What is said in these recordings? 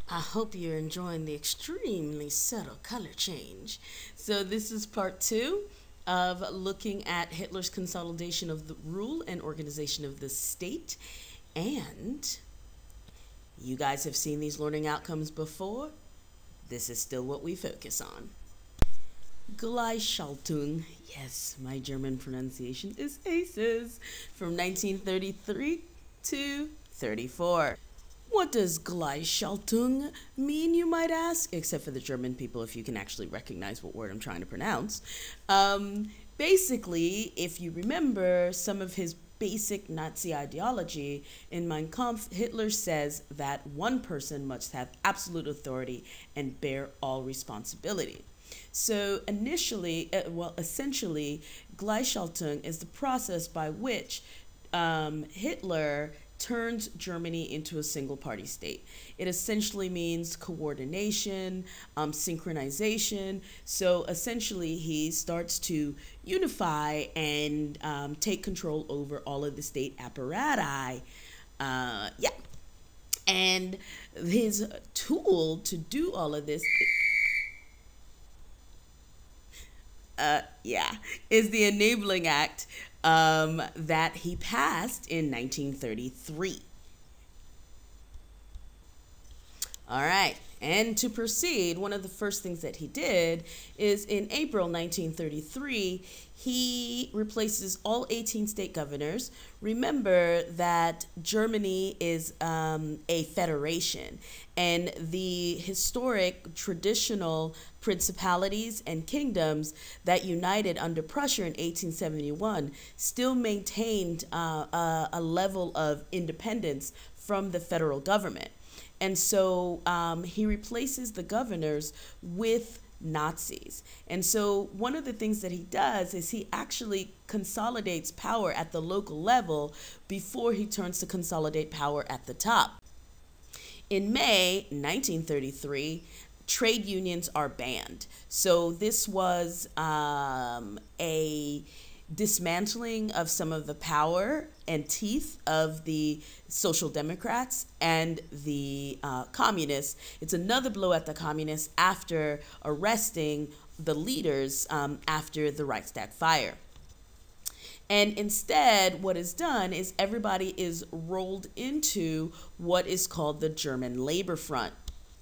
I hope you're enjoying the extremely subtle color change. So, this is part two of looking at Hitler's consolidation of the rule and organization of the state. And you guys have seen these learning outcomes before. This is still what we focus on. Gleichschaltung, yes, my German pronunciation is aces, from 1933 to 34. What does Gleichschaltung mean, you might ask? Except for the German people, if you can actually recognize what word I'm trying to pronounce. Basically, if you remember some of his basic Nazi ideology, in Mein Kampf, Hitler says that one person must have absolute authority and bear all responsibility. So essentially, Gleichschaltung is the process by which Hitler turns Germany into a single-party state. It essentially means coordination, synchronization. So essentially, he starts to unify and take control over all of the state apparatus. And his tool to do all of this is the Enabling Act that he passed in 1933. All right, and to proceed, one of the first things that he did is in April 1933, he replaces all 18 state governors. Remember that Germany is a federation, and the historic traditional principalities and kingdoms that united under Prussia in 1871 still maintained a level of independence from the federal government. And so he replaces the governors with Nazis. And so one of the things that he does is he actually consolidates power at the local level before he turns to consolidate power at the top. In May 1933, trade unions are banned. So this was a dismantling of some of the power and teeth of the Social Democrats and the communists. It's another blow at the communists after arresting the leaders after the Reichstag fire. And instead, what is done is everybody is rolled into what is called the German Labor Front.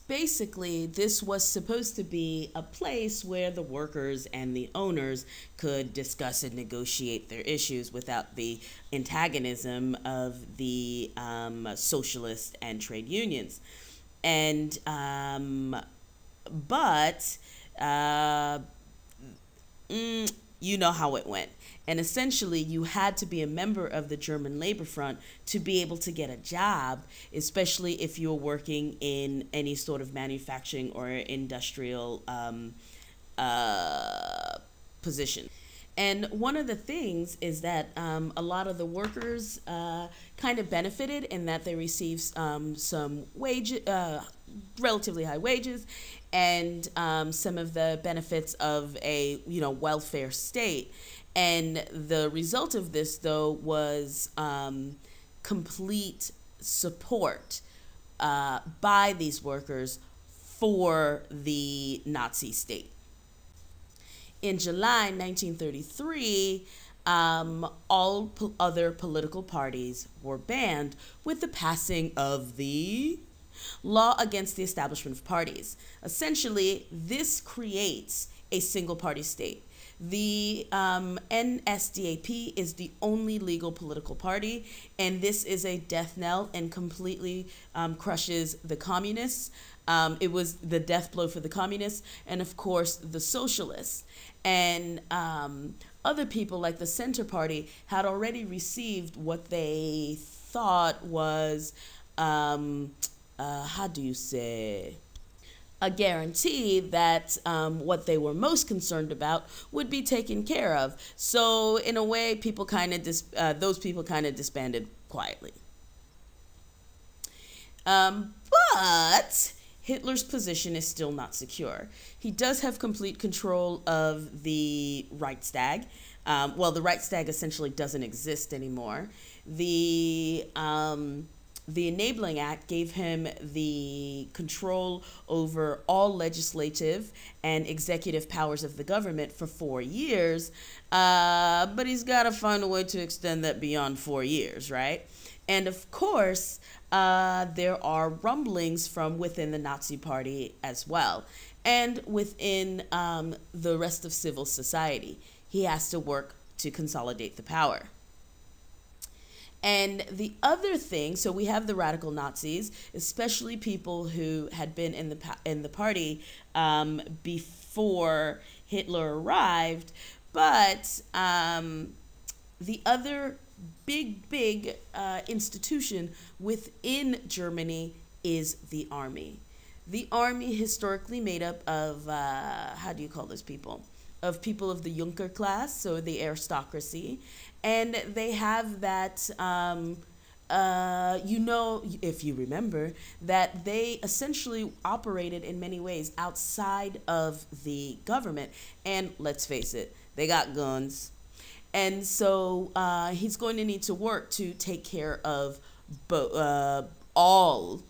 Basically, this was supposed to be a place where the workers and the owners could discuss and negotiate their issues without the antagonism of the socialists and trade unions. And, you know how it went. And essentially, you had to be a member of the German Labor Front to be able to get a job, especially if you were working in any sort of manufacturing or industrial position. And one of the things is that a lot of the workers kind of benefited in that they received some relatively high wages, and some of the benefits of a welfare state. And the result of this, though, was complete support by these workers for the Nazi state. In July 1933, all other political parties were banned with the passing of the Law Against the Establishment of Parties. Essentially, this creates a single-party state. The NSDAP is the only legal political party, and this is a death knell and completely crushes the communists. It was the death blow for the communists and, of course, the socialists. And other people, like the Center Party, had already received what they thought was, how do you say, a guarantee that what they were most concerned about would be taken care of. So in a way, those people kind of disbanded quietly. But Hitler's position is still not secure. He does have complete control of the Reichstag. Well, the Reichstag essentially doesn't exist anymore. The the Enabling Act gave him the control over all legislative and executive powers of the government for 4 years, but he's got to find a way to extend that beyond 4 years, right? And of course, there are rumblings from within the Nazi Party as well, and within the rest of civil society. He has to work to consolidate the power. And the other thing, so we have the radical Nazis, especially people who had been in the party before Hitler arrived, but the other big institution within Germany is the army. The army, historically made up of, how do you call those people? Of people of the Junker class, so the aristocracy. And they have that, you know, if you remember, that they essentially operated in many ways outside of the government. And let's face it, they got guns. And so he's going to need to work to take care of all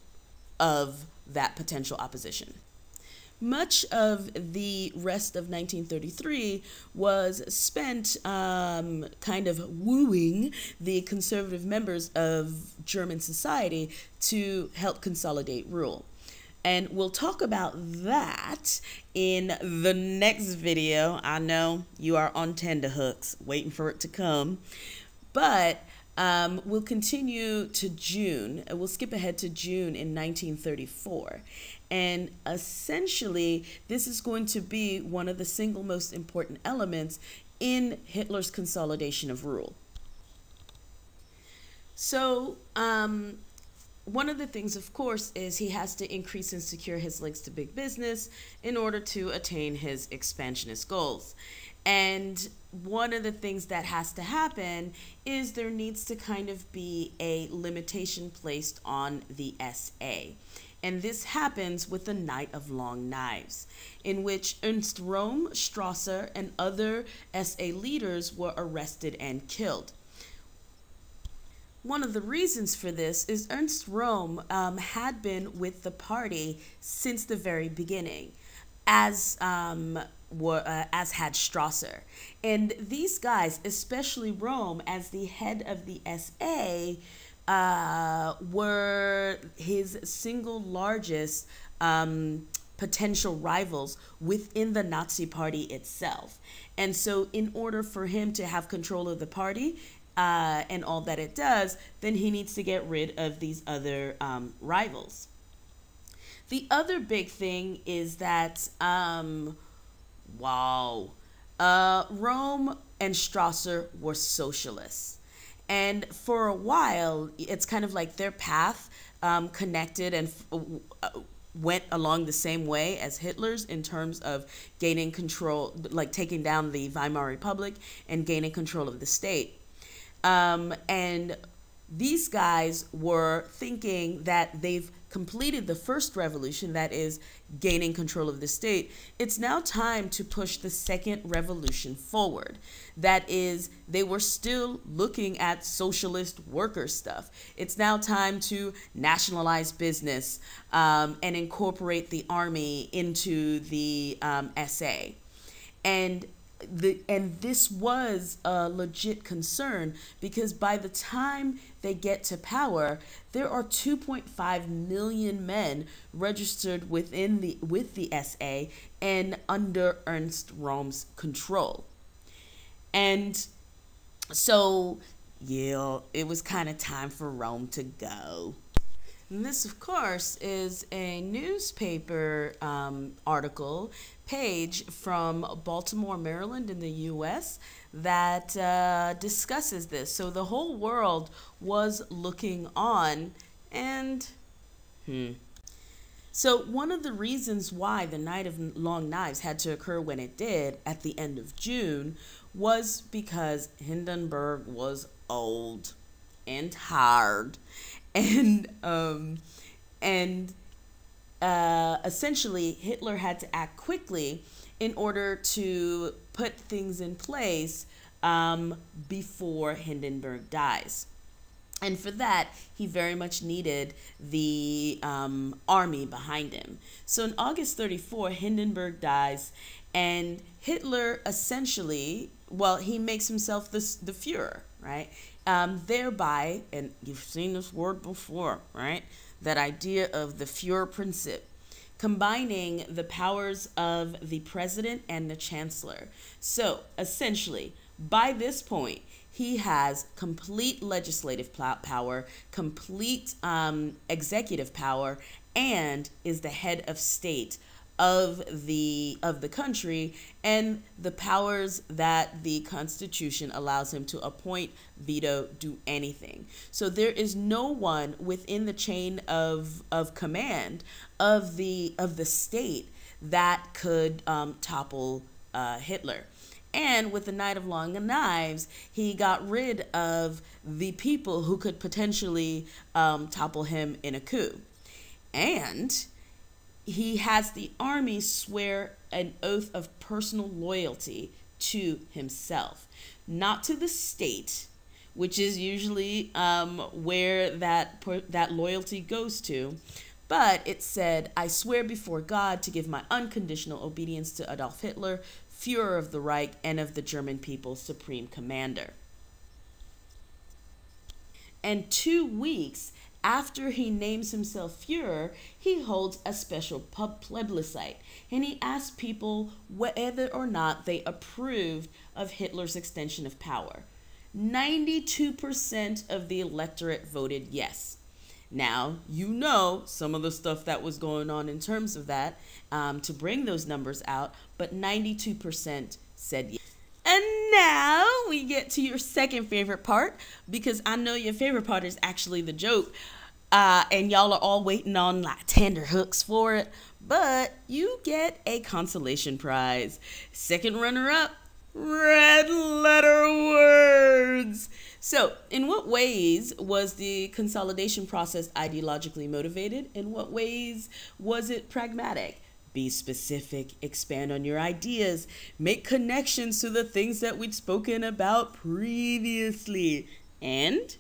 of that potential opposition. Much of the rest of 1933 was spent kind of wooing the conservative members of German society to help consolidate rule. And we'll talk about that in the next video. I know you are on tenterhooks waiting for it to come, but we'll continue to June. We'll skip ahead to June in 1934. And essentially, this is going to be one of the single most important elements in Hitler's consolidation of rule. So, one of the things, of course, is he has to increase and secure his links to big business in order to attain his expansionist goals. And one of the things that has to happen is there needs to kind of be a limitation placed on the SA. And this happens with the Night of Long Knives, in which Ernst Röhm, Strasser, and other SA leaders were arrested and killed. One of the reasons for this is Ernst Röhm had been with the party since the very beginning, as had Strasser. And these guys, especially Röhm, as the head of the SA, were his single largest potential rivals within the Nazi party itself. And so in order for him to have control of the party and all that it does, then he needs to get rid of these other rivals. The other big thing is that, Röhm and Strasser were socialists. And for a while, it's kind of like their path connected and went along the same way as Hitler's in terms of gaining control, like taking down the Weimar Republic and gaining control of the state. And these guys were thinking that they've completed the first revolution, that is gaining control of the state. It's now time to push the second revolution forward. That is, they were still looking at socialist worker stuff. It's now time to nationalize business and incorporate the army into the SA. And this was a legit concern, because by the time they get to power, there are 2.5 million men registered with the SA and under Ernst Röhm's control. And so, yeah, it was kind of time for Röhm to go. And this, of course, is a newspaper article page from Baltimore, Maryland in the U.S. that discusses this. So the whole world was looking on, and so one of the reasons why the Night of Long Knives had to occur when it did at the end of June was because Hindenburg was old and tired, and essentially Hitler had to act quickly in order to put things in place before Hindenburg dies. And for that, he very much needed the army behind him. So in August 34, Hindenburg dies, and Hitler essentially, well, he makes himself the Fuhrer, right? Thereby, and you've seen this word before, right? That idea of the Führerprinzip, combining the powers of the president and the chancellor. So essentially, by this point, he has complete legislative power, complete executive power, and is the head of state of the country, and the powers that the Constitution allows him to appoint, veto, do anything. So there is no one within the chain of command of the state that could topple Hitler. And with the Night of Long Knives, he got rid of the people who could potentially topple him in a coup. And he has the army swear an oath of personal loyalty to himself, not to the state, which is usually where that loyalty goes to. But it said, I swear before God to give my unconditional obedience to Adolf Hitler, Führer of the Reich and of the German people, supreme commander. And 2 weeks after he names himself Führer, he holds a special plebiscite, and he asks people whether or not they approved of Hitler's extension of power. 92% of the electorate voted yes. Now, you know some of the stuff that was going on in terms of that to bring those numbers out, but 92% said yes. And now we get to your second favorite part, because I know your favorite part is actually the joke, and y'all are all waiting on like tender hooks for it, but you get a consolation prize. Second runner-up, red letter words. So, in what ways was the consolidation process ideologically motivated? In what ways was it pragmatic? Be specific, expand on your ideas, make connections to the things that we'd spoken about previously. And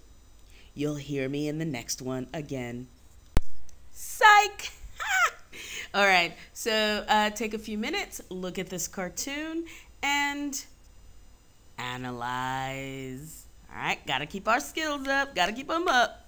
you'll hear me in the next one again. Psych! All right, so take a few minutes, look at this cartoon, and analyze. All right, gotta keep our skills up, gotta keep them up.